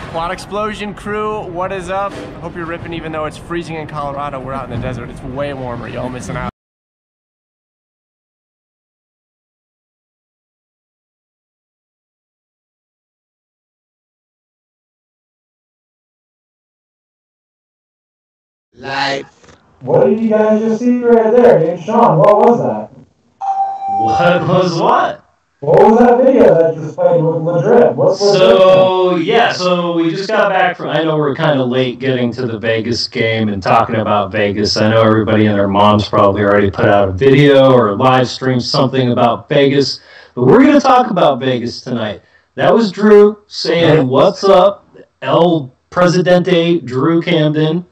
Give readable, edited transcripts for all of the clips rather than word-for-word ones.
Quad Xplosion crew, what is up? Hope you're ripping even though it's freezing in Colorado. We're out in the desert. It's way warmer. Y'all missing out. Life. What did you guys just see right there? Hey, Sean, what was that? What was what? What was that video that just played with Madrid? So we just got back from, I know we're kind of late getting to the Vegas game and talking about Vegas. I know everybody and their moms probably already put out a video or a live stream something about Vegas, but we're going to talk about Vegas tonight. That was Drew saying, what's up, El Presidente Drew Camden,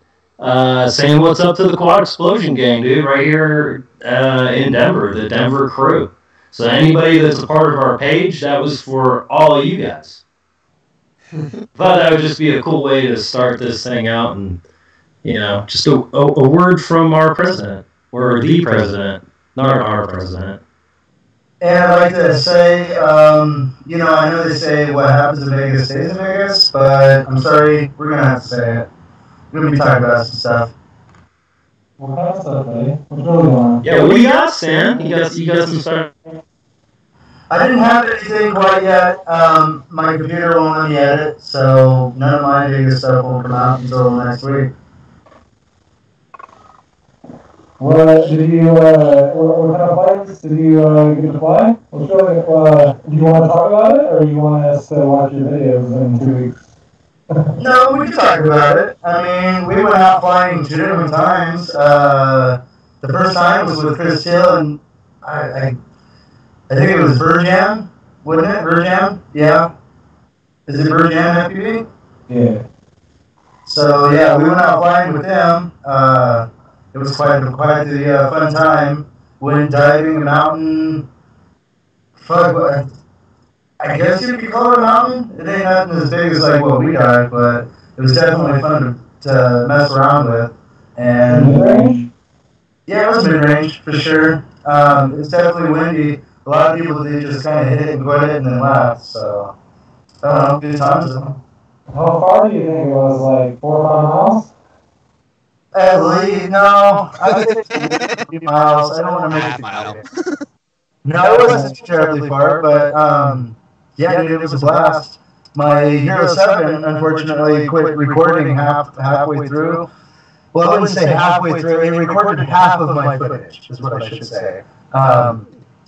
saying what's up to the Quad Xplosion gang, dude, right here in Denver, the Denver crew. So anybody that's a part of our page, that was for all of you guys. Thought that would just be a cool way to start this thing out, and just a word from our president, or the president, not our president. And I'd like to say, I know they say what happens in Vegas stays in Vegas, but I'm sorry, we're gonna have to say it. We're gonna be talking about some stuff. What kind of stuff, buddy? What's really going on? Yeah, what do you got, Sam? You got some stuff. I didn't have anything quite yet. My computer won't let me edit, so none of my Vegas stuff won't come out until next week. What did you? What kind of plays did you get to play? What's really? Do you want to talk about it, or you want us to watch your videos in 2 weeks? No, we can talk about it. I mean, we went out flying 2 different times. The first time was with Chris Hill, and I think it was Virjam, wasn't it? Virjam? Yeah. Is it Virjam FPV? Yeah. So, yeah, we went out flying with them. It was quite the fun time. Went diving a mountain. I guess you could call it a mountain. It ain't nothing as big as like what we dive, but it was definitely fun to mess around with. And mid-range? Yeah, it was mid-range for sure. It's definitely windy. A lot of people, they just kind of hit it and quit it and then left. So, I don't know, good times. How far do you think it was? Like 4 or 5 miles? At least, no. I think it's 50 miles. I don't want to make it too far. No, it wasn't too terribly far, but yeah, dude, it was a blast. My Hero 7, unfortunately, quit recording halfway through. Well, I wouldn't say halfway through. It recorded half of my footage, is what I should say.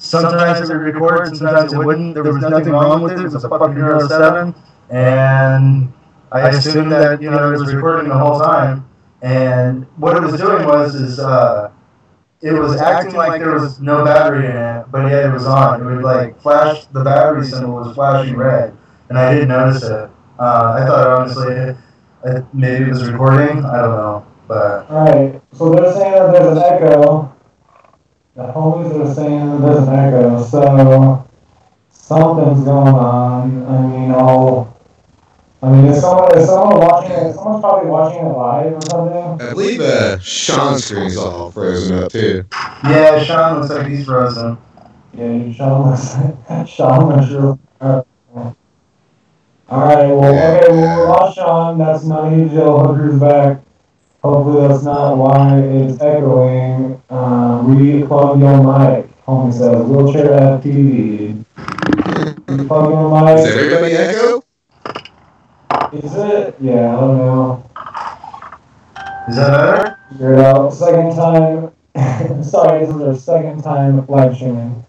Sometimes it would record, and sometimes it wouldn't. There was nothing wrong with it. It was a fucking Hero 7, and I assumed that, it was recording the whole time. And what it was doing it was acting like there was no battery in it, but yet it was on. It would like flash, the battery symbol was flashing red, and I didn't notice it. I thought honestly maybe it was recording. I don't know, but. Alright, so they're saying that there's an echo. The homies are saying that there's an echo, so something's going on. Is someone watching it? Someone's probably watching it live or something? I believe Sean's screen's all frozen up too. Yeah, Sean looks like he's frozen. Yeah, Sean looks real. Alright, we lost Sean. That's not usual. Hooker's back. Hopefully that's not why it's echoing. Re-plug your mic. Homie says, wheelchair FTV. Re-plug your mic. Is everybody echo? Is it? Yeah, I don't know. Is that better? Figure it out. Second time. Sorry, this is our second time live streaming.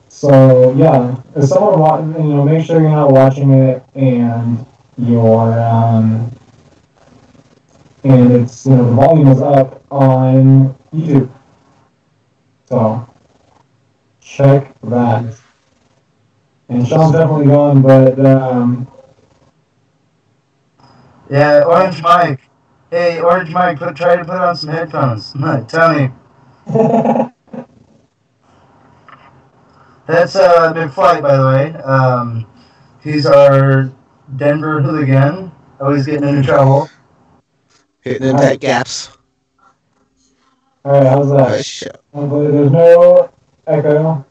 So yeah, if someone watching, make sure you're not watching it and you're and it's the volume is up on YouTube. So check that. And Sean's definitely gone, but yeah, Orange Mike. Hey, Orange Mike, try to put on some headphones. Tell me. That's McFlight, by the way. He's our Denver hooligan. Always getting into trouble. Hitting them tight gaps. Alright, how's that? There's no echo.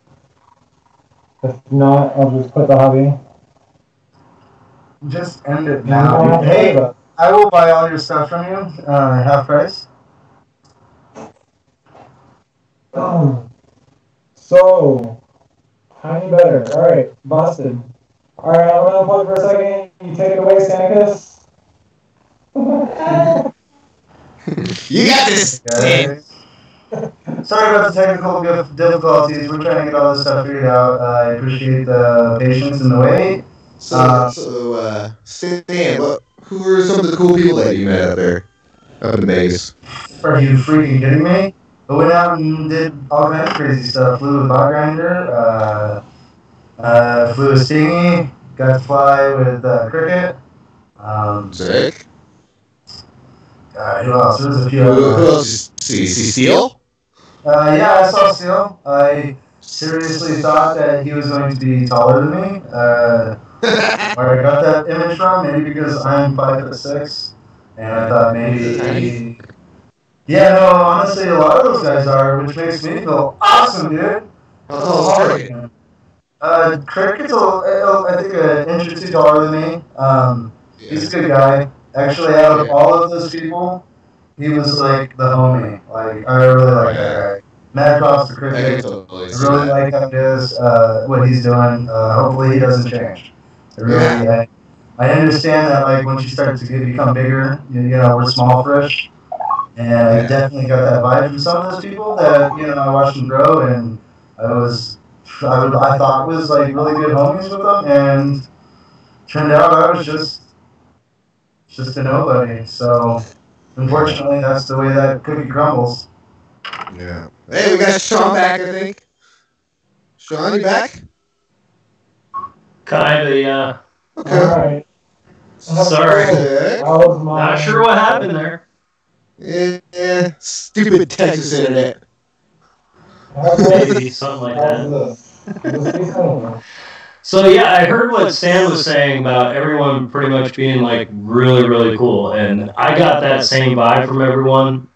If not, I'll just quit the hobby. Just end it now. Hey, I will buy all your stuff from you, half price. So, tiny better. Alright, busted. Alright, I'm gonna plug for a second. You take it away, Sanicus. You got this, man. Sorry about the technical difficulties. We're trying to get all this stuff figured out. I appreciate the patience and the wait. Stan, who are some of the cool people that you met out there, up in Vegas? Are you freaking kidding me? I went out and did all kinds of crazy stuff. Flew with Bot Grinder, flew with Stingy, got to fly with Cricket. Sick. Who else? There was a few Who others. else? See Seal? Yeah, I saw Seal. I seriously thought that he was going to be taller than me. Where I got that image from, maybe because I'm 5'6", and I thought maybe. Yeah, no, honestly, a lot of those guys are, which makes me feel awesome, dude. How tall are you? Cricket's, I think, an inch or two taller than me. He's a good guy. Actually, out of all of those people, he was like the homie. Like, I really like that guy. Mad props to Cricket. I really like how he does what he's doing. Hopefully, he doesn't change. I understand that, like, once you start to become bigger, you know, we're small fish. And I definitely got that vibe from some of those people that, you know, I watched them grow, and I thought was like really good homies with them, and turned out I was just a nobody. So unfortunately, that's the way that cookie crumbles. Yeah. Hey, we got Sean back, I think. Sean, you back? Kinda, yeah. Okay. Alright. Sorry. Not sure what happened there. Yeah, stupid Texas internet. Maybe something like that. So yeah, I heard what Stan was saying about everyone pretty much being like really, really cool, and I got that same vibe from everyone.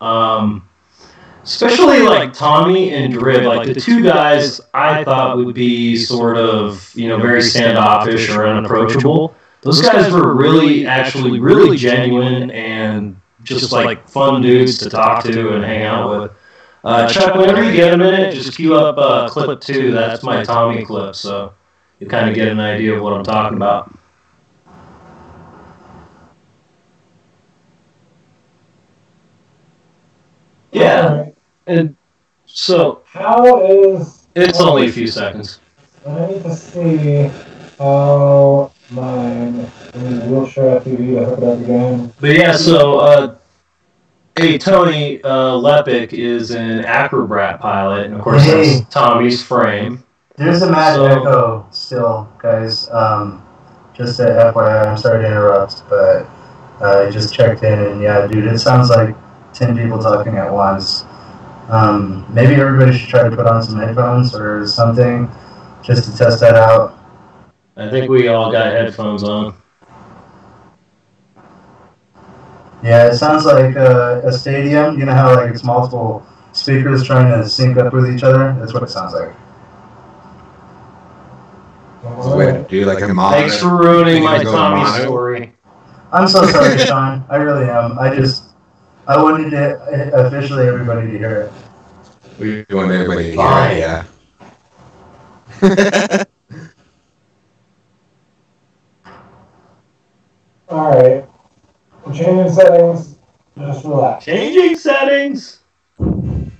Especially like Tommy and Drib, like the two guys I thought would be sort of, you know, very standoffish or unapproachable. Those guys were actually really genuine and just like fun dudes to talk to and hang out with. Chuck, whenever you get a minute, just cue up clip 2. That's my Tommy clip, so you kind of get an idea of what I'm talking about. Yeah, and so how is... It's only a few seconds. I need to see how mine wheelchair TV to hook it up again. But yeah, so hey, Tony Lepic is an Acrobrat pilot, and of course that's Tommy's frame. There's a mad echo still, guys. Just a FYI, I'm sorry to interrupt, but I just checked in, and yeah, dude, it sounds like 10 people talking at once. Maybe everybody should try to put on some headphones or something just to test that out. I think we all got headphones on. Yeah, it sounds like a stadium. You know how like it's multiple speakers trying to sync up with each other? That's what it sounds like. Do like a monitor. Thanks for ruining my Tommy story. I'm so sorry, Sean. I really am. I wanted officially everybody to hear it. We want everybody to hear it, yeah. Alright. I'm changing settings. Just relax. Changing settings! Alright.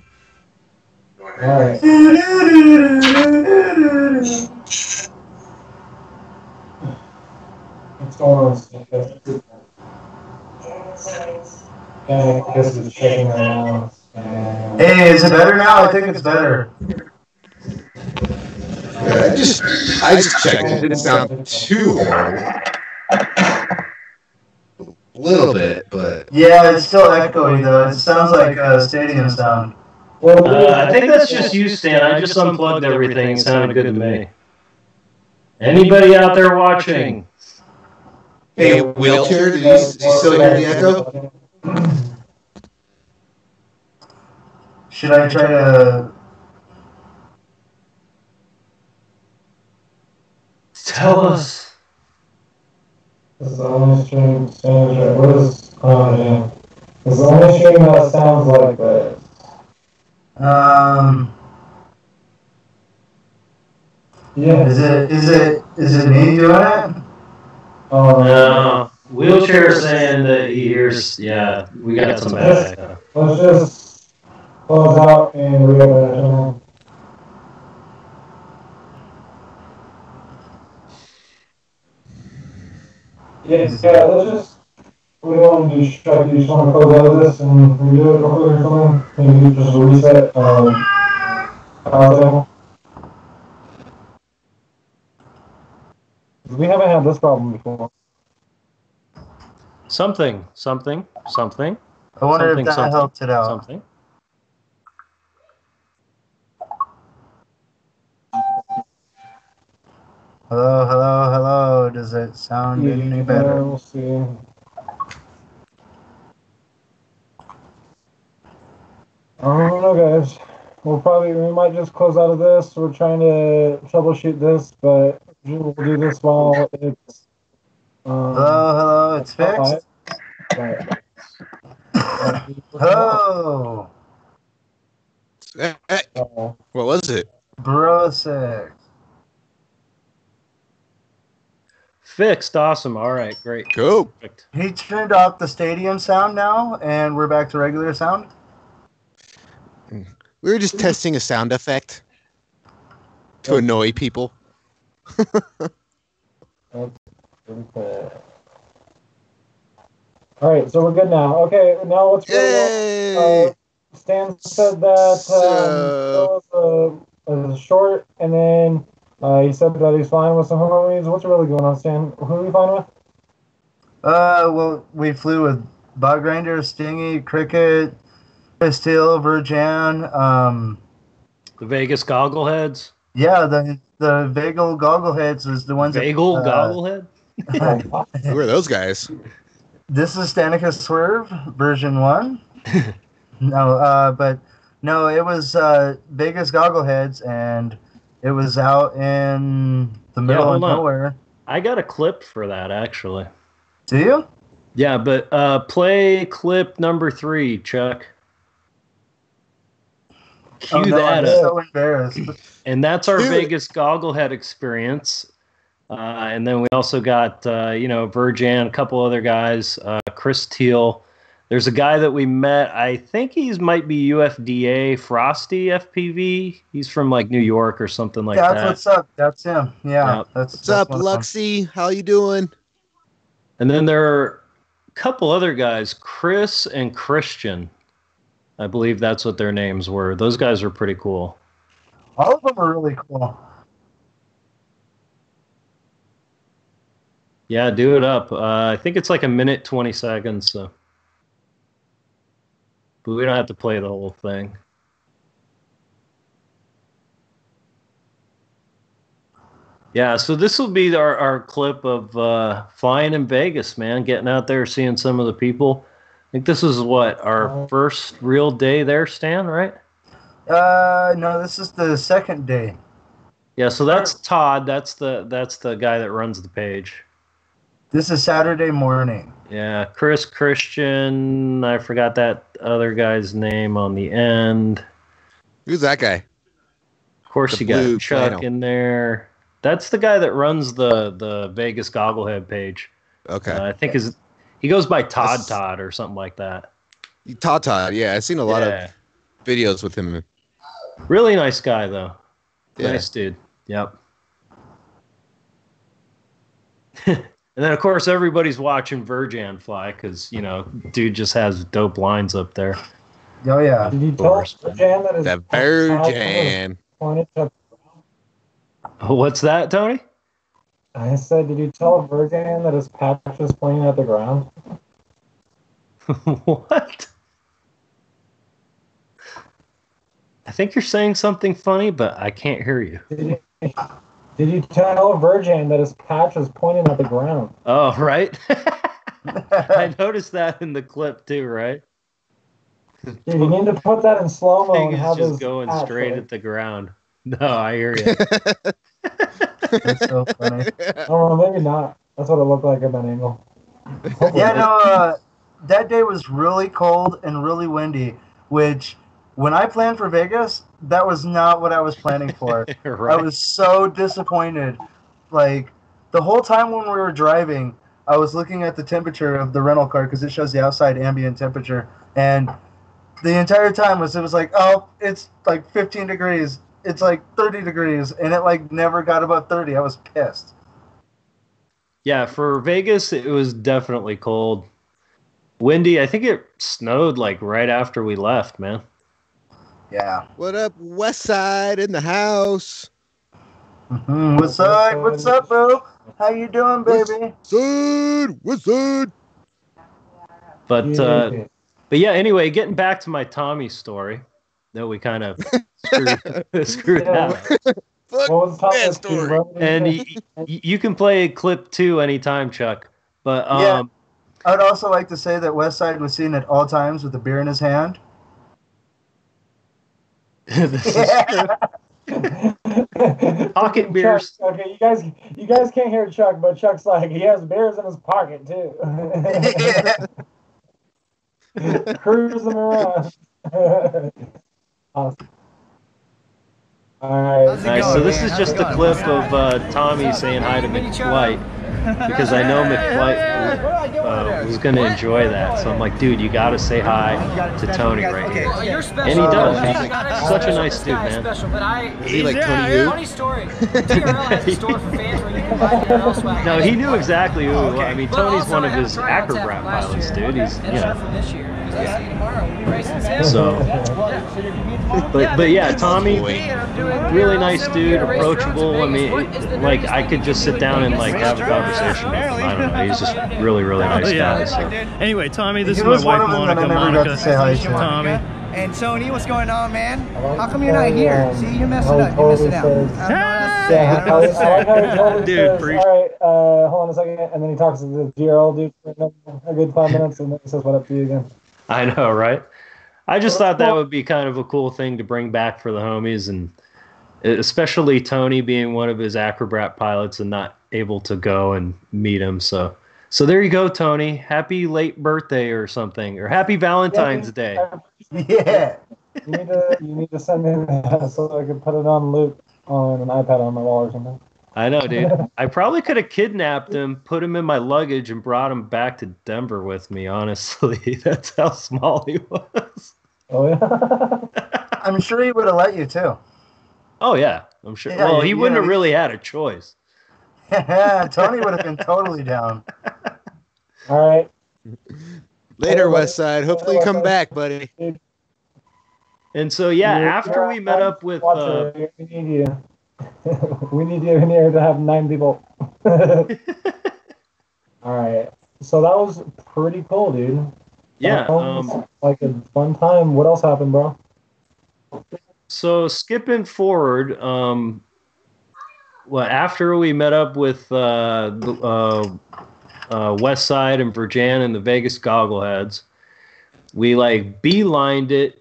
What's going on? Okay, I guess it's checking right now. Hey, is it better now? I think it's better. I just checked. It didn't sound too horrible. A little bit, but... Yeah, it's still echoey, though. It sounds like stadium sound. I think that's just you, Stan. I just unplugged everything. It sounded good to me. Anybody out there watching? Hey, wheelchair, did you still hear the echo? Should I try to... Tell us. This is the only stream sounds right. What is, oh yeah. This is the only stream that sounds like that. Yeah. Is it me doing it? Oh No. Wheelchair saying that he hears. Yeah, we got some bad echo. Let's just close out and reopen it. Yeah, let's just. What do you want to do? Chuck, you just want to close out of this and redo it real quick or something? Maybe just reset. We haven't had this problem before. Something. I wonder if that helped it out. Something. Hello. Does it sound any better? We'll see. I don't know, guys. We might just close out of this. We're trying to troubleshoot this, but we'll do this while it's. Hello, it's fixed. Hello. Hey, what was it? Bro 6. Fixed. Awesome. All right. Great. Cool. Perfect. He turned off the stadium sound now, and we're back to regular sound. We were just testing a sound effect to annoy people. All right, so we're good now. Okay, now let's Yay! Stan said that it was short, and then he said that he's fine with some homies. What's really going on, Stan? Who are you fine with? Well, we flew with Bug Grinder, Stingy, Cricket, Steel, Virjan, The Vegas Goggleheads. Yeah, the Vagal Goggleheads is the ones Vagal Gogglehead? Who are those guys? This is Stanica Swerve, version 1. No, it was Vegas Goggleheads, and it was out in the middle of nowhere. I got a clip for that, actually. Do you? Yeah, but play clip number 3, Chuck. Cue that I'm up. so embarrassed. And that's our Vegas Gogglehead experience. And then we also got, Virjan, a couple other guys, Chris Teal. There's a guy that we met. I think might be UFDA Frosty FPV. He's from like New York or something like that. That's what's up. That's him. Yeah. Yep. What's up, Luxie? How you doing? And then there are a couple other guys, Chris and Christian. I believe that's what their names were. Those guys are pretty cool. All of them are really cool. Yeah, do it up. I think it's like 1minute 20 seconds. So, but we don't have to play the whole thing. Yeah, so this will be our clip of flying in Vegas, man. Getting out there, seeing some of the people. I think this is our first real day there, Stan, right? No, this is the second day. Yeah, so that's Todd. That's the guy that runs the page. This is Saturday morning. Yeah, Christian. I forgot that other guy's name on the end. Who's that guy? Of course, you got Chuck in there. That's the guy that runs the Vegas Gogglehead page. Okay. I think he goes by Todd or something like that. Todd, yeah. I've seen a lot of videos with him. Really nice guy, though. Yeah. Nice dude. Yep. And then, of course, everybody's watching Virjan fly because, dude just has dope lines up there. Oh, yeah. Did you tell Virjan that is the Virjan? What's that, Tony? I said, did you tell Virjan that his patch is pointing at the ground? What? I think you're saying something funny, but I can't hear you. Did you tell Virjan that his patch is pointing at the ground? Oh, right. I noticed that in the clip too, right? Dude, you need to put that in slow-mo and have just his going patch straight at the ground. No, I hear you. That's so funny. Oh, maybe not. That's what it looked like at that angle. Hopefully. Yeah, no, that day was really cold and really windy, which when I planned for Vegas, that was not what I was planning for. Right. I was so disappointed. Like, the whole time when we were driving, I was looking at the temperature of the rental car because it shows the outside ambient temperature. And the entire time it was like, oh, it's like 15 degrees. It's like 30 degrees. And it like never got above 30. I was pissed. Yeah, for Vegas, it was definitely cold. Windy. I think it snowed like right after we left, man. Yeah. What up, West Side in the house? What's up? What's up, bro? How you doing, baby? What's up? But yeah, anyway, getting back to my Tommy story that we kind of screwed out. Fuck What was top that of story. bro? And you can play clip 2 anytime, Chuck. But Yeah. I'd also like to say that Westside was seen at all times with a beer in his hand. this is pocket beers. Chuck, okay, you guys can't hear Chuck, but Chuck's like he has beers in his pocket too. Cruising around. Awesome. All right. Nice. So this is just a clip of Tommy saying hi to McFlight because I know McFlight was going to enjoy that. So I'm like, dude, you got to say hi to Tony right here. And he does. He's such a nice dude, man. Is he like Tony Yu? Funny story. TRL has a store for fans where you can buy TRL swag. No, he knew exactly who he was. I mean, Tony's one of his acrobat pilots, dude. He's, you know. From this year. I'll see you tomorrow. We'll be racing Sam. So, but yeah, Tommy, really nice dude, approachable. I mean, like I could just sit down and like have a conversation with him. I don't know. He's just really nice guy. So. Anyway, Tommy, this He is my was one wife of them that I Monica. never got to say hi to. Tommy. And Tony, what's going on, man? How come you're not here? See, you're messing up. You're missing out. Yeah, I like how he totally Dude, says, appreciate- all right, hold on a second, and then he talks to the GRL dude for a good 5 minutes, and then he says, what up to you again? I know, right? I just thought that would be kind of a cool thing to bring back for the homies, and especially Tony being one of his acrobat pilots and not able to go and meet him. So there you go, Tony. Happy late birthday or something, or happy Valentine's Day. Yeah. You need to send me that so I can put it on loop on an iPad on my wall or something. I know, dude. I probably could have kidnapped him, put him in my luggage, and brought him back to Denver with me, honestly. That's how small he was. Oh, yeah? I'm sure he would have let you, too. Oh, yeah. I'm sure. Yeah, well, he yeah, wouldn't have yeah. really had a choice. Yeah, Tony would have been totally down. All right. Later, West Side. Hopefully you come back, buddy. And so, yeah, after we met up with... We need you. We need you in here to have 9 people. All right. So that was pretty cool, dude. Yeah. That was like a fun time. What else happened, bro? So skipping forward, after we met up with West Side and Virgin and the Vegas Goggleheads, we like beelined it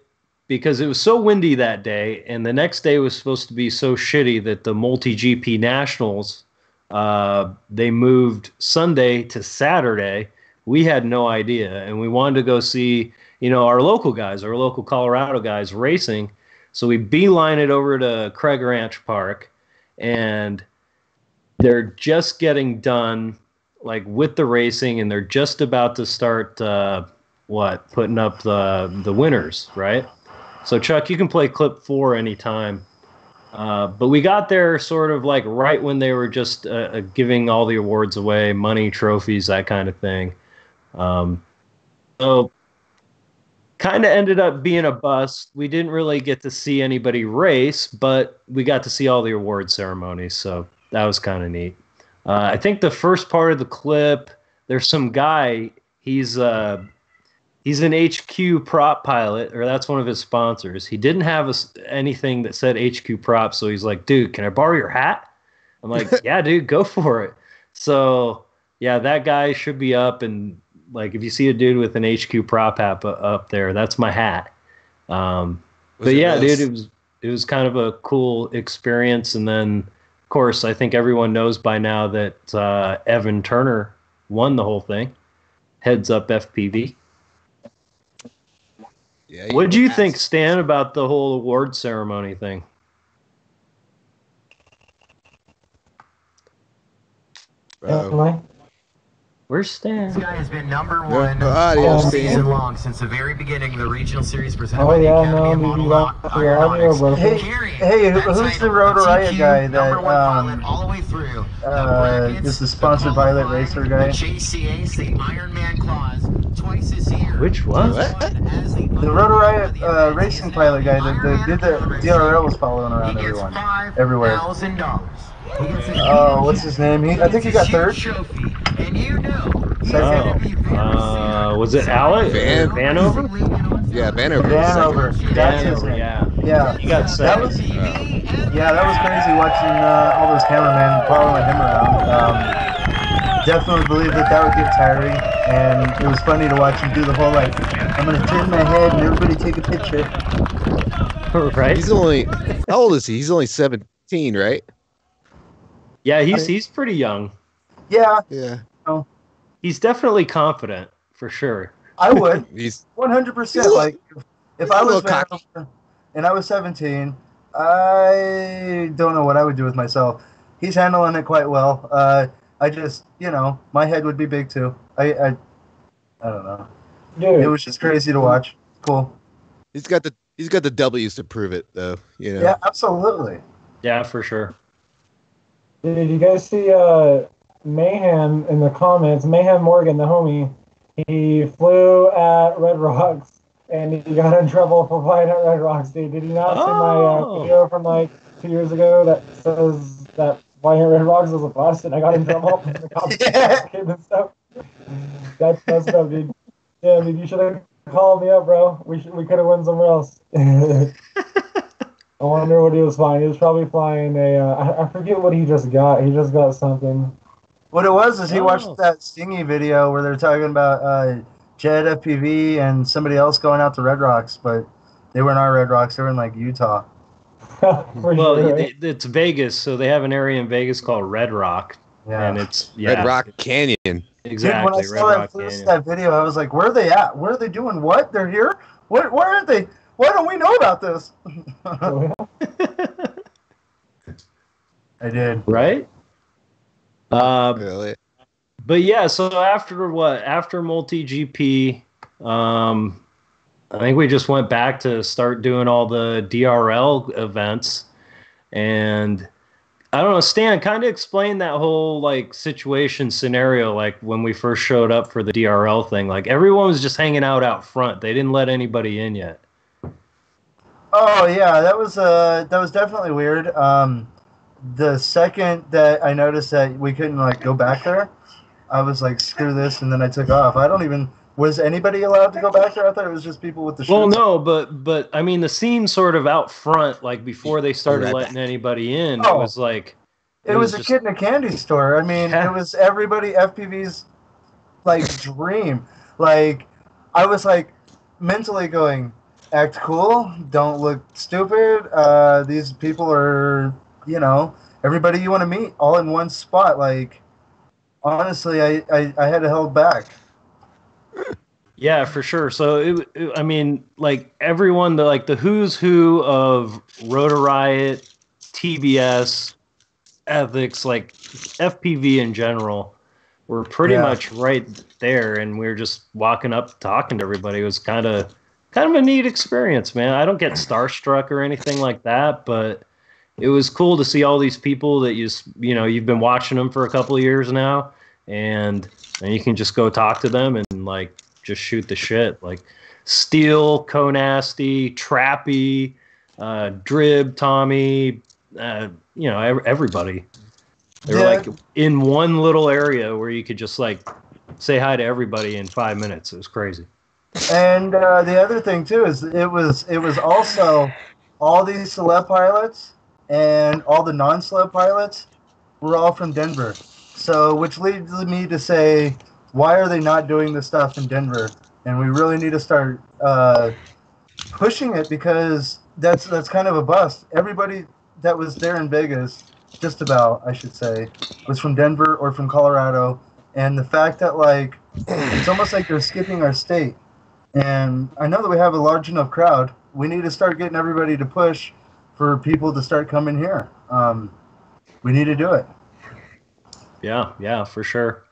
because it was so windy that day, and the next day was supposed to be so shitty that the multi-GP Nationals, they moved Sunday to Saturday. We had no idea, and we wanted to go see, our local guys, our local Colorado guys racing. So we beeline it over to Craig Ranch Park, and they're just getting done, like with the racing, and they're just about to start putting up the winners, right? So Chuck, you can play clip 4 anytime. But we got there sort of like right when they were just giving all the awards away, money, trophies, that kind of thing. So kind of ended up being a bust. We didn't really get to see anybody race, but we got to see all the award ceremonies. So that was kind of neat. I think the first part of the clip, there's some guy, he's an HQ prop pilot, or that's one of his sponsors. He didn't have anything that said HQ prop, so he's like, dude, can I borrow your hat? I'm like, yeah, dude, go for it. So, yeah, that guy should be up, and like if you see a dude with an HQ prop hat up there, that's my hat. But yeah, dude, it was kind of a cool experience, and then course, I think everyone knows by now that Evan Turner won the whole thing. Heads up FPV. Yeah, What do you think, Stan, about the whole award ceremony thing? Where's Stan? This guy has been number one audio, all Stan. season long since the very beginning of the regional series presented Oh by the yeah, Academy no, of maybe Model you got your audio, bro. Hey, who's the Rotor Riot guy that all the way through is the sponsored Violet Racer guy? The JCA's, the Iron Man clause, twice this year. Which one? The Rotor Riot racing pilot guy that did the DRL was following around everyone, everywhere. $5,000. Oh, what's his name? I think he got third. And you know, was it Alec? Vanover? Yeah, Vanover. Vanover. That's his name. Yeah. He got second. That was crazy watching all those cameramen following him around. Definitely believe that would get tiring, and it was funny to watch him do the whole like, I'm gonna turn my head and everybody take a picture. Right? He's only, how old is he? He's only 17, right? Yeah, he's pretty young. Yeah. Yeah. Oh. He's definitely confident, for sure. I would. He's 100%. Like, if I was Vanover and I was 17, I don't know what I would do with myself. He's handling it quite well. I just, my head would be big too. I don't know. Dude. It was just crazy to watch. Cool. He's got the W's to prove it, though. Yeah, absolutely. Yeah, for sure. Did you guys see Mayhem in the comments? Mayhem Morgan, the homie, he flew at Red Rocks and he got in trouble for flying at Red Rocks. Dude, did you not see my video from like 2 years ago that says that flying at Red Rocks was a bust and I got in trouble from the cops and stuff? That's messed up, dude. Yeah, I mean, you should have called me up, bro. We could have went somewhere else. I wonder what he was flying. He was probably flying I forget what he just got. He just got something. What it was is he watched that Stingy video where they're talking about Jet FPV and somebody else going out to Red Rocks, but they weren't our Red Rocks. They were in like Utah. Well, it's Vegas, so they have an area in Vegas called Red Rock. Yeah. And it's Red Rock Canyon. Exactly. Dude, when I saw that video, I was like, where are they at? Where are they doing what? They're here? Where are they? Why don't we know about this? I did. Right? Really? But yeah, so after multi-GP, I think we just went back to start doing all the DRL events. And I don't know, Stan, kind of explain that whole like situation scenario, like when we first showed up for the DRL thing. Like everyone was just hanging out front. They didn't let anybody in yet. Oh yeah, that was definitely weird. The second that I noticed that we couldn't like go back there, I was like, screw this, and then I took off. Was anybody allowed to go back there? I thought it was just people with the shirts. Well, no, but I mean the scene sort of out front, like before they started letting anybody in, it was like it was a kid in a candy store. I mean, it was everybody FPV's like dream. Like I was like mentally going, act cool, don't look stupid. These people are, everybody you want to meet all in one spot. Like, honestly, I had to hold back. Yeah, for sure. So, I mean, like everyone, the who's who of Rotor Riot, TBS, ethics, like FPV in general, were pretty much right there. And we were just walking up, talking to everybody. It was kind of a neat experience, man. I don't get starstruck or anything like that, but it was cool to see all these people that you've been watching them for a couple of years now, and you can just go talk to them and like just shoot the shit. Like Steel, Konasty, Trappy, Drib, Tommy, everybody. They were like in one little area where you could just like say hi to everybody in 5 minutes. It was crazy. And the other thing too is it was also all these celeb pilots and all the non-celeb pilots were all from Denver. So which leads me to say, why are they not doing this stuff in Denver? And we really need to start pushing it, because that's kind of a bust. Everybody that was there in Vegas just about, I should say, was from Denver or from Colorado. And the fact that, like, it's almost like they're skipping our state. And I know that we have a large enough crowd. We need to start getting everybody to push for people to start coming here. We need to do it. Yeah, for sure.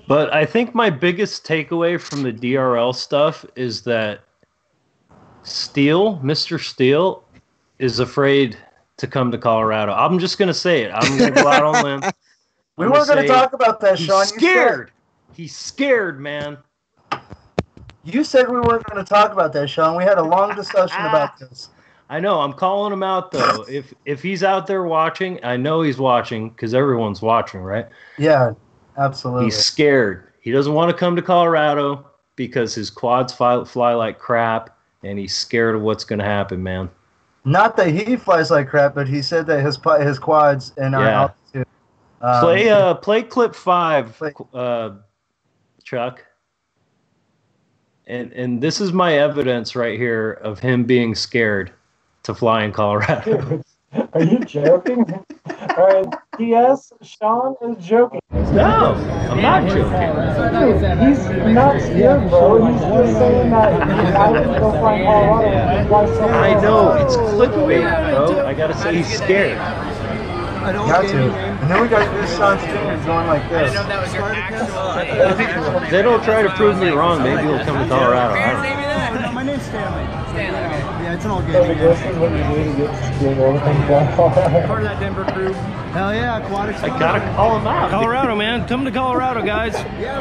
But I think my biggest takeaway from the DRL stuff is that Mr. Steele, is afraid to come to Colorado. I'm just going to say it. I'm going to go out on a limb. We weren't going to talk about that, Sean. He's scared. He's scared, man. You said we weren't going to talk about that, Sean. We had a long discussion about this. I know. I'm calling him out, though. If he's out there watching, I know he's watching because everyone's watching, right? Yeah, absolutely. He's scared. He doesn't want to come to Colorado because his quads fly like crap, and he's scared of what's going to happen, man. Not that he flies like crap, but he said that his quads and our altitude. Play clip 5, Chuck. And this is my evidence right here of him being scared to fly in Colorado. Dude, are you joking? All right, P.S. Sean is joking. No, I'm not joking. Dude, he's not scared, bro. He's just saying that I wouldn't go fly in Colorado and fly somewhere I else. know, it's clickbait, bro. I gotta say he's scared. Got to. And then we got this Sean's fingers going like this. If they don't try to prove me wrong, maybe he'll come to Colorado. I don't know. My name's Stanley. Yeah, it's an all good. So this is what you do to get scared all the time down Colorado. Part of that Denver crew. Hell yeah, aquatics. I gotta call him out. Colorado, man. Come to Colorado, guys.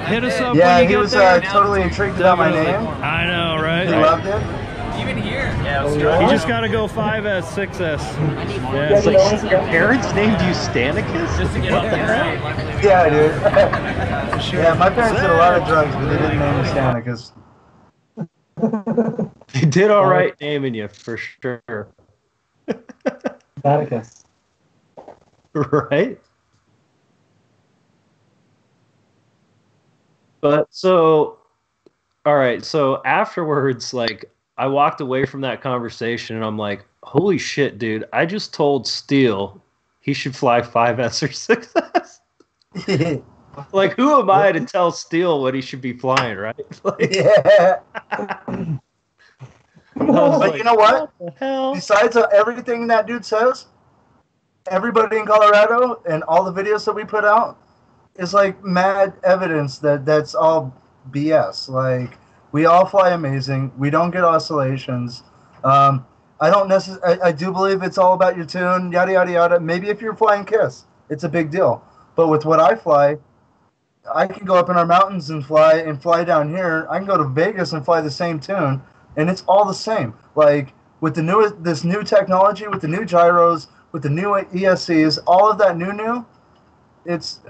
Hit us up Yeah, when you he get was there. totally intrigued about my name. I know, right? He loved it. Even here. You just gotta go 5S, 6S. Yeah. It's like, your parents named you Stanicus? What the hell? Yeah, dude. Yeah, my parents did a lot of drugs, but they didn't name me Stanicus. They did all right naming you, for sure. Atticus. Right? But so, all right, so afterwards, like, I walked away from that conversation and I'm like, holy shit, dude, I just told Steele he should fly 5S or 6S. Like, who am I to tell Steele what he should be flying, right? Like, Yeah. But like, you know what? the hell? Besides everything that dude says, everybody in Colorado and all the videos that we put out is like mad evidence that that's all BS. Like, we all fly amazing. We don't get oscillations. I don't necessarily. I do believe it's all about your tune. Yada yada yada. Maybe if you're flying Kiss, it's a big deal. But with what I fly, I can go up in our mountains and fly down here. I can go to Vegas and fly the same tune, and it's all the same. Like, with this new technology, with the new gyros, with the new ESCs, all of that new, that's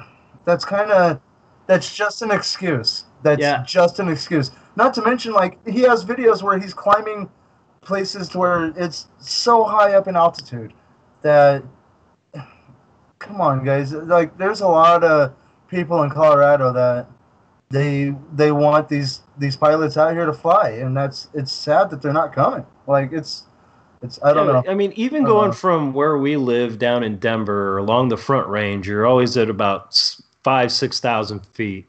just an excuse. That's just an excuse. Not to mention, like, he has videos where he's climbing places to where it's so high up in altitude that, come on, guys. Like, there's a lot of people in Colorado that they want these pilots out here to fly, and it's sad that they're not coming. Like, it's I don't know. I mean, even going from where we live down in Denver along the Front Range, you're always at about 5,000-6,000 feet.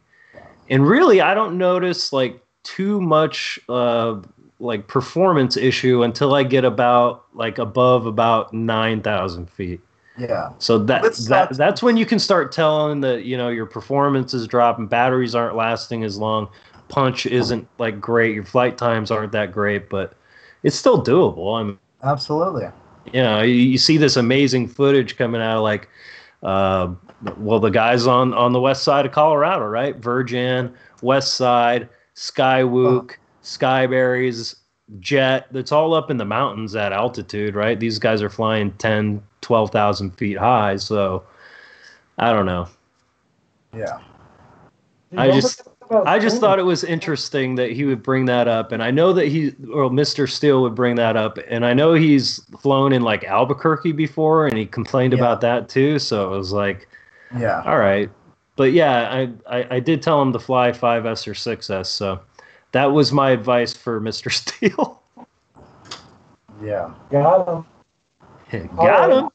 And really, I don't notice like too much like performance issue until I get about like above about 9,000 feet. Yeah. So that's when you can start telling that, you know, your performance is dropping, batteries aren't lasting as long, punch isn't like great, your flight times aren't that great, but it's still doable. I mean, absolutely. You know, you see this amazing footage coming out of like, well, the guys on the west side of Colorado, right? Virgin, West Side, Skywook, Skyberries, Jet. That's all up in the mountains at altitude, right? These guys are flying 10, 12,000 feet high. So I don't know. Yeah. I just thought it was interesting that he would bring that up, and I know that Mr. Steele would bring that up, and I know he's flown in like Albuquerque before, and he complained about that too. So it was like, yeah, all right, but yeah, I did tell him to fly 5S or 6S, so that was my advice for Mr. Steele. Yeah, got him. Got him.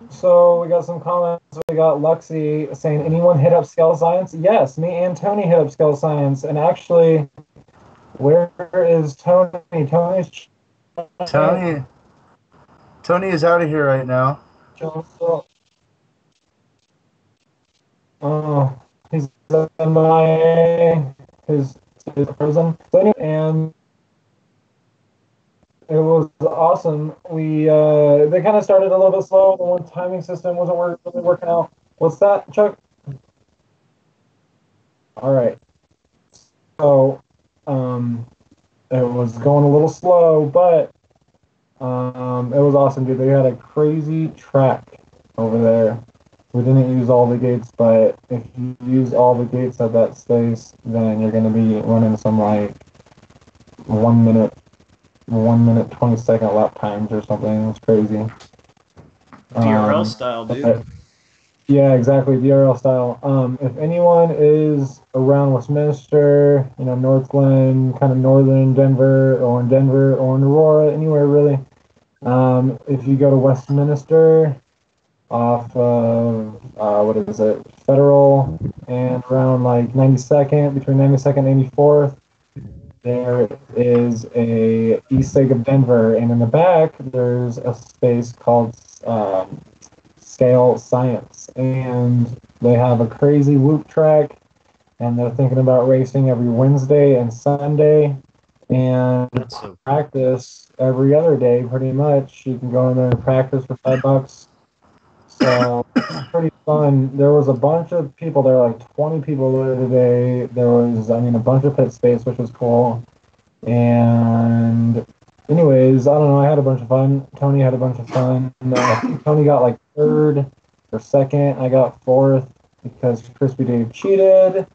So we got some comments. We got Luxie saying, anyone hit up Scale Science? Yes, me and Tony hit up Scale Science. And actually, where is Tony? Tony is out of here right now. Oh, he's MIA. His prison. And it was awesome. We they kind of started a little bit slow. The one timing system wasn't really working out. What's that, Chuck? All right. So, it was going a little slow, but it was awesome, dude. They had a crazy track over there. We didn't use all the gates, but if you use all the gates at that space, then you're going to be running some like 1 minute 20-second lap times or something. It's crazy. DRL style, dude. Yeah, exactly, DRL style. If anyone is around Westminster, Northglenn, kind of northern Denver, or in Aurora, anywhere really. If you go to Westminster, off of what is it, Federal, and around like 92nd, between 92nd and 84th, there is a East Lake of Denver, and in the back there's a space called Scale Science, and they have a crazy whoop track, and they're thinking about racing every Wednesday and Sunday, and practice every other day pretty much. You can go in there and practice for $5. So pretty fun. There was a bunch of people there, like 20 people there today. There was, a bunch of pit space, which was cool. And anyways, I don't know. I had a bunch of fun. Tony had a bunch of fun. Tony got like third or second. I got fourth because Crispy Dave cheated.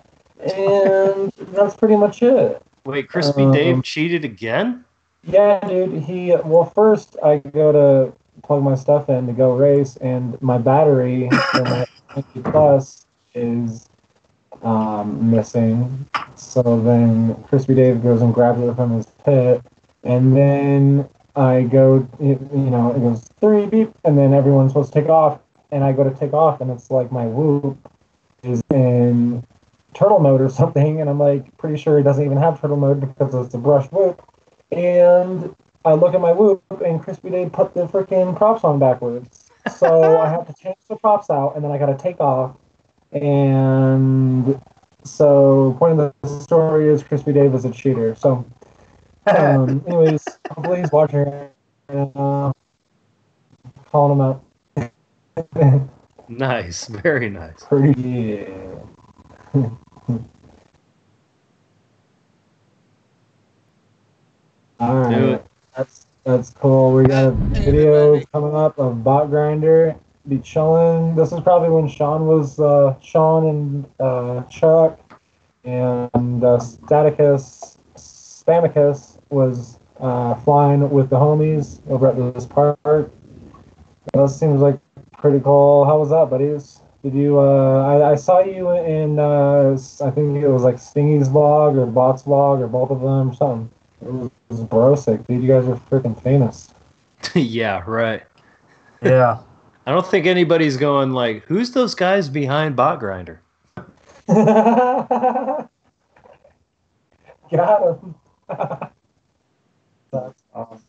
And that's pretty much it. Wait, Crispy Dave cheated again? Yeah, dude. First I go to plug my stuff in to go race, and my battery for my 50 Plus is missing. So then Crispy Dave goes and grabs it from his pit, and then I go, it goes 3 beep, and then everyone's supposed to take off, and I go to take off, and it's like my whoop is in turtle mode or something, and I'm like pretty sure it doesn't even have turtle mode because it's a brush whoop, and I look at my whoop, and Crispy Dave put the freaking props on backwards. So I have to change the props out, and then I got to take off. And so, point of the story is Crispy Dave is a cheater. So, anyways, hopefully he's watching. Calling him out. Nice, very nice. Pretty. All right. Do it. That's cool. We got a video coming up of Bot Grinder be chilling. This is probably when Sean and Chuck and Stamicus was flying with the homies over at this park. That seems like pretty cool. How was that, buddies? Did you? I saw you in I think it was like Stingy's vlog or Bot's vlog or both of them or something. It was brosic, dude. You guys are freaking famous. Yeah, right. Yeah. I don't think anybody's going like, who's those guys behind Bot Grinder? Got him. That's awesome.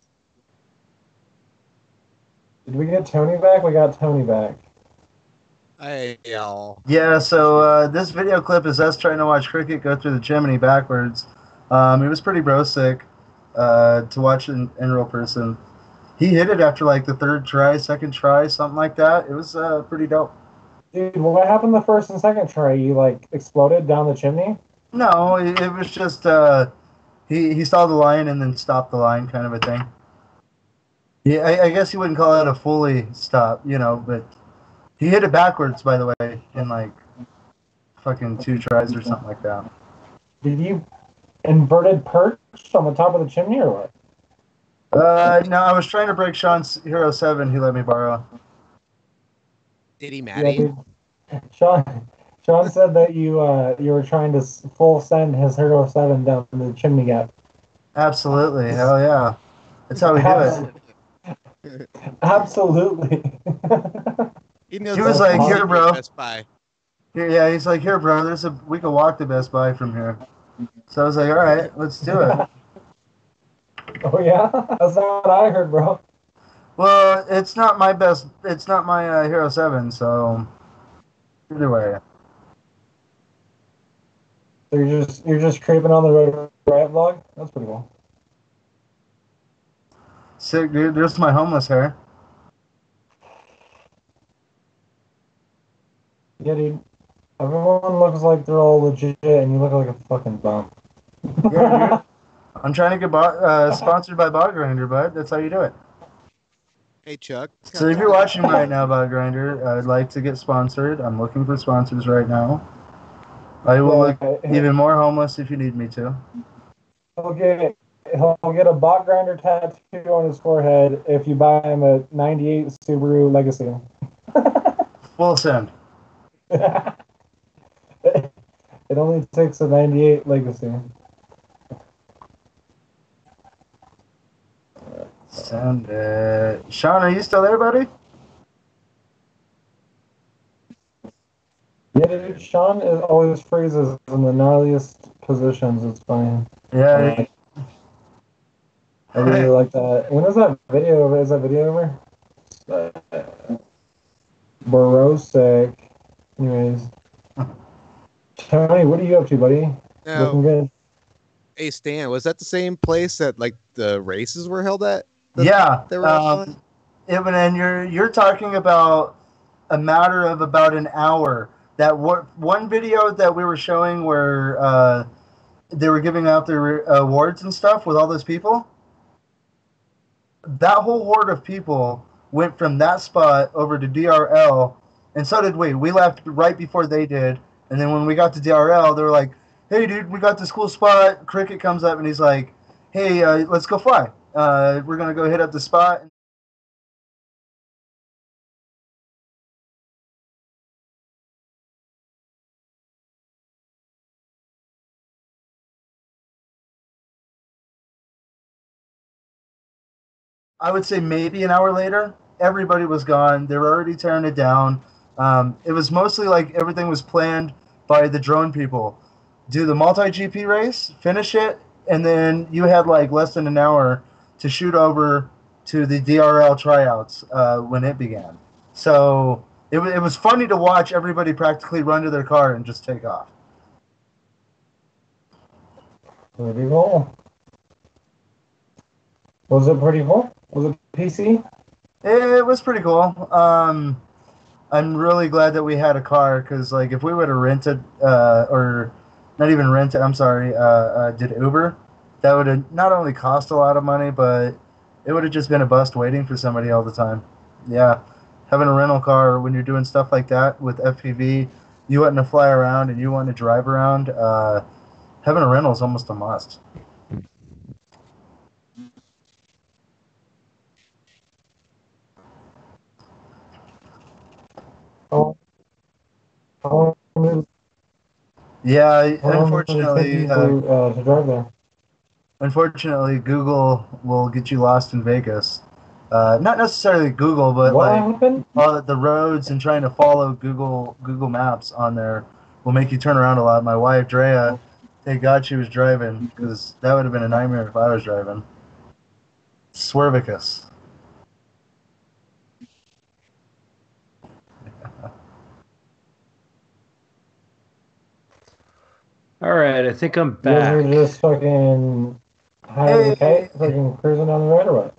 Did we get Tony back? We got Tony back. Hey, y'all. Yeah, so this video clip is us trying to watch Cricket go through the chimney backwards. It was pretty bro sick to watch in real person. He hit it after like the third try, second try, something like that. It was pretty dope. Dude, what happened the first and second try? You like exploded down the chimney? No, it was just he saw the line and then stopped the line kind of a thing. Yeah, I guess you wouldn't call it a fully stop, but he hit it backwards, by the way, in like fucking 2 tries or something like that. Did you inverted perch on the top of the chimney or what? No, I was trying to break Sean's Hero 7 he let me borrow. Did he, Matty? Yeah, Sean said that you were trying to full send his Hero 7 down the chimney gap. Absolutely, hell yeah. That's how we do it. Absolutely. He knows He was like, "Here, bro." Best Buy. Yeah, he's like, "Here, bro. We can walk to Best Buy from here." So I was like, "All right, let's do it." Oh yeah, that's not what I heard, bro. Well, it's not my best. It's not my Hero 7. So either way, So you're just creeping on the road riot vlog. That's pretty cool. sick, dude. There's my homeless hair. Yeah, dude. Everyone looks like they're all legit, and you look like a fucking bum. Yeah, dude. I'm trying to get sponsored by Bot Grinder, bud. That's how you do it. Hey, Chuck. So if you're watching right now, Bot Grinder, I'd like to get sponsored. I'm looking for sponsors right now. I will look even more homeless if you need me to. He'll get a bot grinder tattoo on his forehead if you buy him a '98 Subaru Legacy. Full send. It only takes a '98 Legacy. Send it. Sean, are you still there, buddy? Yeah, dude. Sean always freezes in the gnarliest positions. It's funny. Yeah. I really like that. When is that video over? Is that video over? Borosic. Anyways. Tony, what are you up to, buddy? No. Looking good. Hey, Stan, was that the same place that like the races were held at? Yeah. They were and you're talking about a matter of about an hour. That one video that we were showing where they were giving out their awards and stuff with all those people. That whole horde of people went from that spot over to DRL, and so did we. We left right before they did, and then when we got to DRL, they were like, "Hey, dude, we got this cool spot." Cricket comes up and he's like, "Hey, let's go fly. We're gonna go hit up the spot." I would say maybe an hour later, everybody was gone. They were already tearing it down. It was mostly like everything was planned by the drone people. Do the multi-GP race, finish it, and then you had like less than an hour to shoot over to the DRL tryouts when it began. So it was funny to watch everybody practically run to their car and just take off. Pretty cool. Was it pretty cool? Was it PC? It was pretty cool. I'm really glad that we had a car because, like, if we would have rented or not even rented, I'm sorry, did Uber, that would have not only cost a lot of money, but it would have just been a bust waiting for somebody all the time. Yeah, having a rental car when you're doing stuff like that with FPV, you wanting to fly around and you want to drive around, having a rental is almost a must. Oh. Yeah, unfortunately, to drive there. Unfortunately, Google will get you lost in Vegas. Not necessarily Google, but what like happened? The roads and trying to follow Google Maps on there will make you turn around a lot. My wife Drea, thank God she was driving because that would have been a nightmare if I was driving. Swervicus. All right, I think I'm You guys back. are just fucking high as a kite, fucking cruising down the road or what?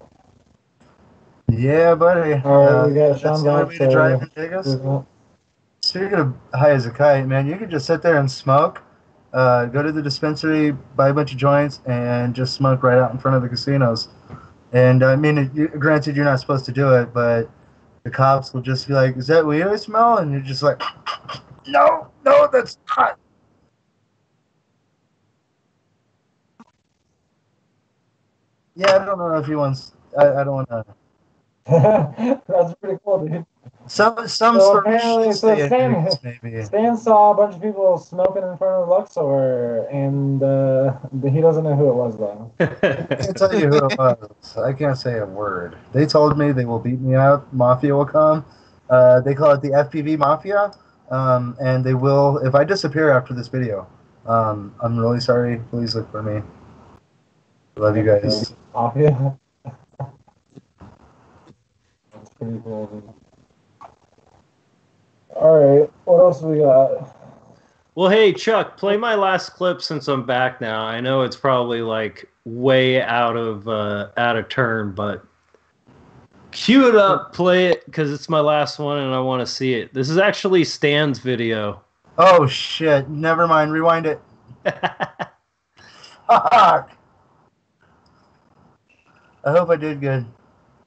Yeah, buddy. All right, we got Sean that's the only back. way to drive in Vegas. Speaking of high as a kite, man, you could just sit there and smoke. Go to the dispensary, buy a bunch of joints, and just smoke right out in front of the casinos. And I mean, granted, you're not supposed to do it, but the cops will just be like, "Is that weed I smell?" And you're just like, "No, that's not." Yeah, I don't know if he wants. I don't want to. That's pretty cool, dude. Some So apparently, maybe. Stan saw a bunch of people smoking in front of Luxor, and he doesn't know who it was, though. I can't tell you who it was. I can't say a word. They told me they will beat me up. Mafia will come. They call it the FPV Mafia, and they will. If I disappear after this video, I'm really sorry. Please look for me. Love you guys. Mafia. That's pretty cool, dude. Alright, what else we got? Well, hey, Chuck, play my last clip since I'm back now. I know it's probably like way out of turn, but cue it up, play it, because it's my last one and I want to see it. This is actually Stan's video. Oh shit! Never mind. Rewind it. Fuck. I hope I did good.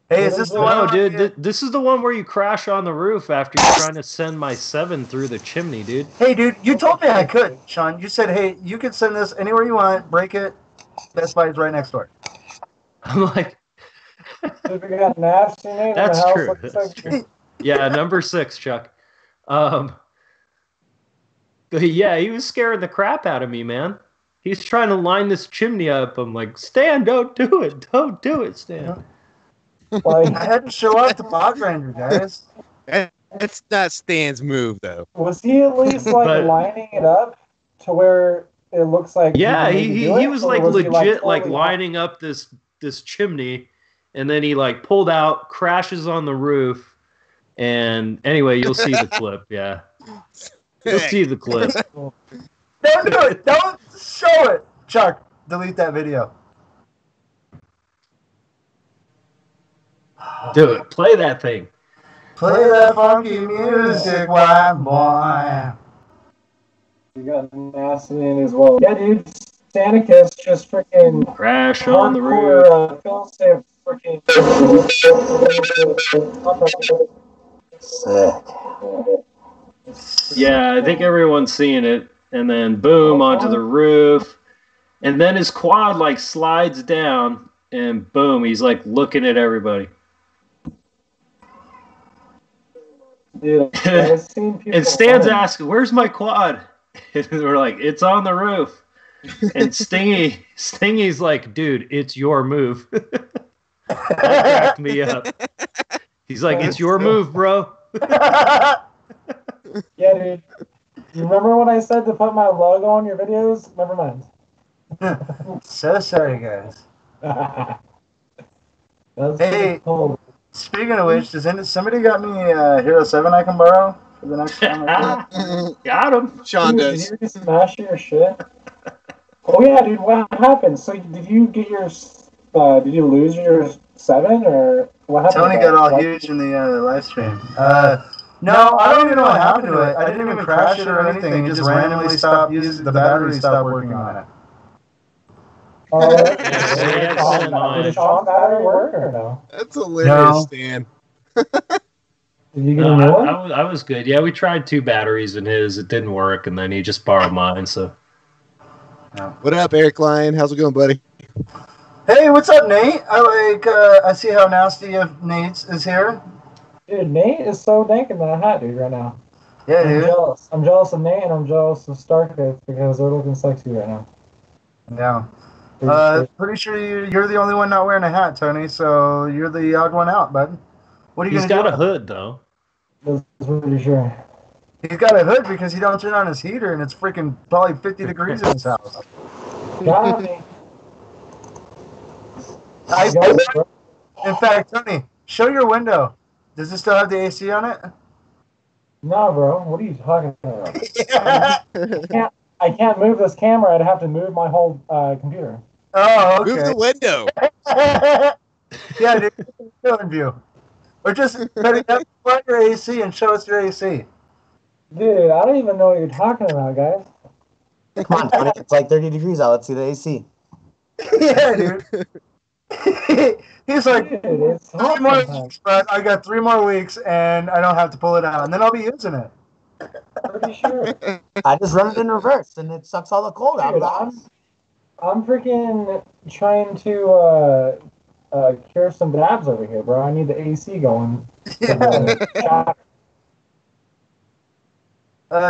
Hey, is this the one? No, dude, this is the one where you crash on the roof after you're trying to send my 7 through the chimney, dude. Hey, dude, you told me I could, Sean. You said, hey, you can send this anywhere you want, break it. Best Buy is right next door. I'm like, We got nasty name in the that's house. true. That's true. Yeah, number 6, Chuck. But yeah, he was scaring the crap out of me, man. He's trying to line this chimney up. I'm like, Stan, don't do it. Don't do it, Stan. Like, I had to show off the bog grinder, guys. That's not Stan's move, though. was he at least like But- lining it up to where it looks like? Yeah, can maybe do he it, was or like he, legit like totally lining up this chimney, and then he like pulled out, crashes on the roof, and anyway, you'll see the clip. Yeah, you'll see the clip. Don't do it. Don't show it. Chuck, delete that video. Do it. Play that thing. Play that funky music, white boy. You got nasty in as well. Yeah, dude, Stanicus just freaking Crash on the roof. hardcore film safe freaking. Yeah, I think everyone's seeing it. And then boom onto the roof, and then his quad like slides down, and boom, he's like looking at everybody. Dude, I've seen people. And Stan's asking, "Where's my quad?" And we're like, "It's on the roof." And Stingy's like, "Dude, it's your move." That cracked me up. He's like, "It's your move, bro." Yeah, dude. You remember when I said to put my logo on your videos? Never mind. So sorry, guys. That's Hey. cool. Speaking of which, somebody got me Hero 7 I can borrow for the next time? Got him. Sean Dude, does. did you smash your shit? Oh yeah, dude. What happened? So did you get your? Did you lose your 7 or what happened? Tony with got that? all Like, huge in the live stream. No, I don't even know what happened to it. I didn't even crash it or anything. It just randomly stopped using the battery stopped working on it. Oh, Yeah, so he had to send did mine. the shock battery work or no? That's hilarious, No. Stan. Did you get No, a new one? I was good. Yeah, we tried 2 batteries in his. It didn't work, and then he just borrowed mine. So What up, Eric Lyon? How's it going, buddy? Hey, what's up, Nate? I see how nasty of Nate's is here. Dude, Nate is so dank in that hat, dude, right now. Yeah, I'm dude. jealous. I'm jealous of Nate and I'm jealous of Starkit because they're looking sexy right now. Yeah. Dude, Pretty sure you're the only one not wearing a hat, Tony. So you're the odd one out, bud. What are you he's gonna got do? a hood though. that's pretty sure. He's got a hood because he don't turn on his heater, and it's freaking probably 50 degrees in his house. Got me. In fact, Tony, show your window. Does it still have the AC on it? No, bro. What are you talking about? Yeah. I can't move this camera. I'd have to move my whole computer. Oh, okay. Move the window. Yeah, dude. Film view. Or just plug your AC and show us your AC. Dude, I don't even know what you're talking about, guys. Come on, Tony. It's like 30 degrees out. Let's see the AC. Yeah, dude. He's like, Dude, it's 3 hot more sometimes. weeks, but I got 3 more weeks, and I don't have to pull it out, and then I'll be using it. Pretty sure. I just run it in reverse, and it sucks all the cold out of Dude, the house. I'm freaking trying to cure some dabs over here, bro. I need the AC going.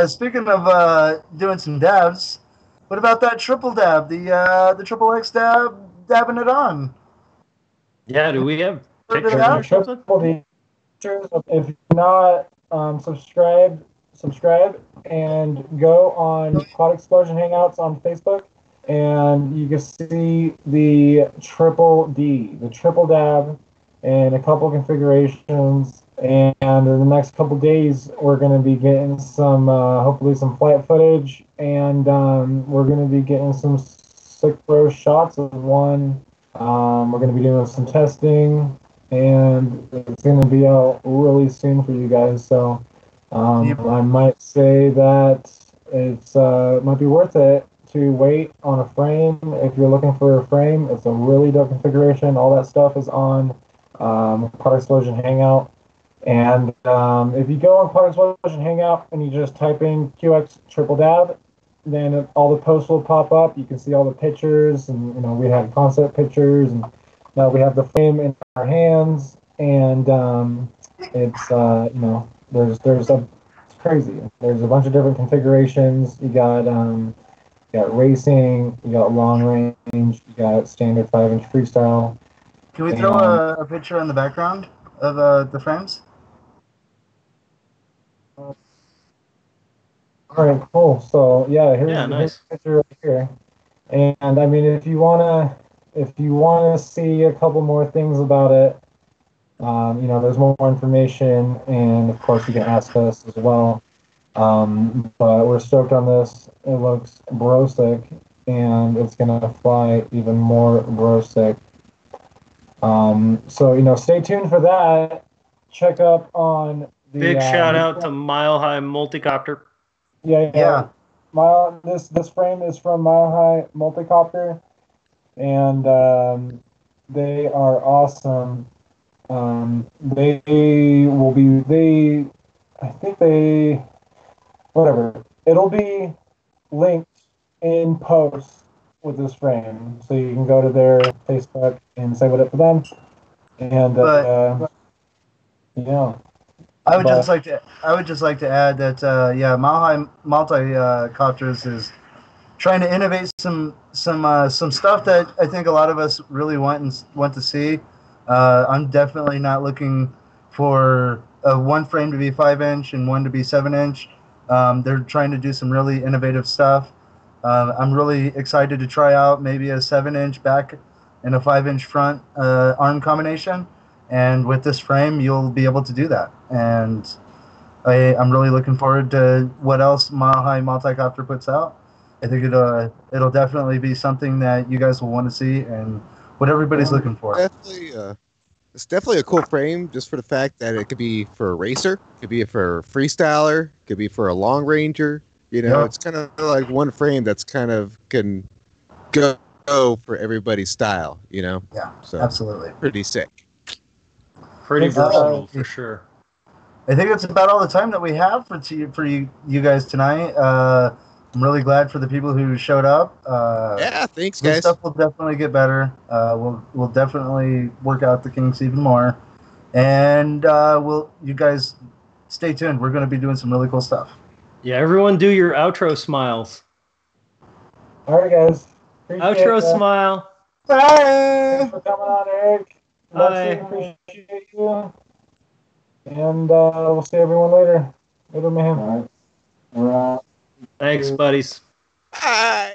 Speaking of doing some dabs, what about that triple dab? The triple X dab, dabbing it on. Yeah, do we have Check it pictures out. or something? Triple D. pictures. If you're not subscribe and go on Quad Explosion Hangouts on Facebook, and you can see the triple D, the triple dab, and a couple configurations. And in the next couple days, we're going to be getting some, hopefully some flight footage, and we're going to be getting some sick bro shots of one. We're going to be doing some testing, and it's going to be out really soon for you guys. So I might say that it's might be worth it to wait on a frame. If you're looking for a frame, it's a really dope configuration. All that stuff is on Quad Explosion Hangout. And if you go on Quad Explosion Hangout and you just type in QX triple dab, then all the posts will pop up. You can see all the pictures, and we have concept pictures, and now we have the frame in our hands, and it's it's crazy. There's a bunch of different configurations. You got racing, you got long range, you got standard 5-inch freestyle. Can we throw a picture in the background of the frames? All right, cool. So yeah, here's nice. the picture right here. And I mean, if you wanna see a couple more things about it, there's more information, and of course you can ask us as well. But we're stoked on this. It looks bro sick, and it's gonna fly even more bro sick. So stay tuned for that. Check up on the Big shout out to Mile High Multicopter. Yeah. This frame is from Mile High Multicopter, and they are awesome. It'll be linked in post with this frame, so you can go to their Facebook and say what up for them. And yeah. I would just like to add that Mile High Multicopters is trying to innovate some stuff that I think a lot of us really want to see. I'm definitely not looking for one frame to be 5-inch and one to be 7-inch. They're trying to do some really innovative stuff. I'm really excited to try out maybe a 7-inch back and a 5-inch front arm combination. And with this frame, you'll be able to do that. And I'm really looking forward to what else Mile High Multicopter puts out. I think it'll definitely be something that you guys will want to see and what everybody's looking for. It's definitely a cool frame, just for the fact that it could be for a racer, could be for a freestyler, could be for a long ranger. It's kind of like one frame that's kind of can go for everybody's style. Yeah, so absolutely. Pretty sick. Pretty versatile for sure. I think that's about all the time that we have for you guys tonight. I'm really glad for the people who showed up. Thanks, this guys. Stuff will definitely get better. We'll definitely work out the kinks even more, and you guys stay tuned. We're going to be doing some really cool stuff. Yeah, everyone do your outro smiles. All right, guys. Outro smile. Bye. Thanks for coming on, Eric. Bye. Appreciate you. And we'll see everyone later. Later, man. All right. We're out. Thanks, buddies. Bye.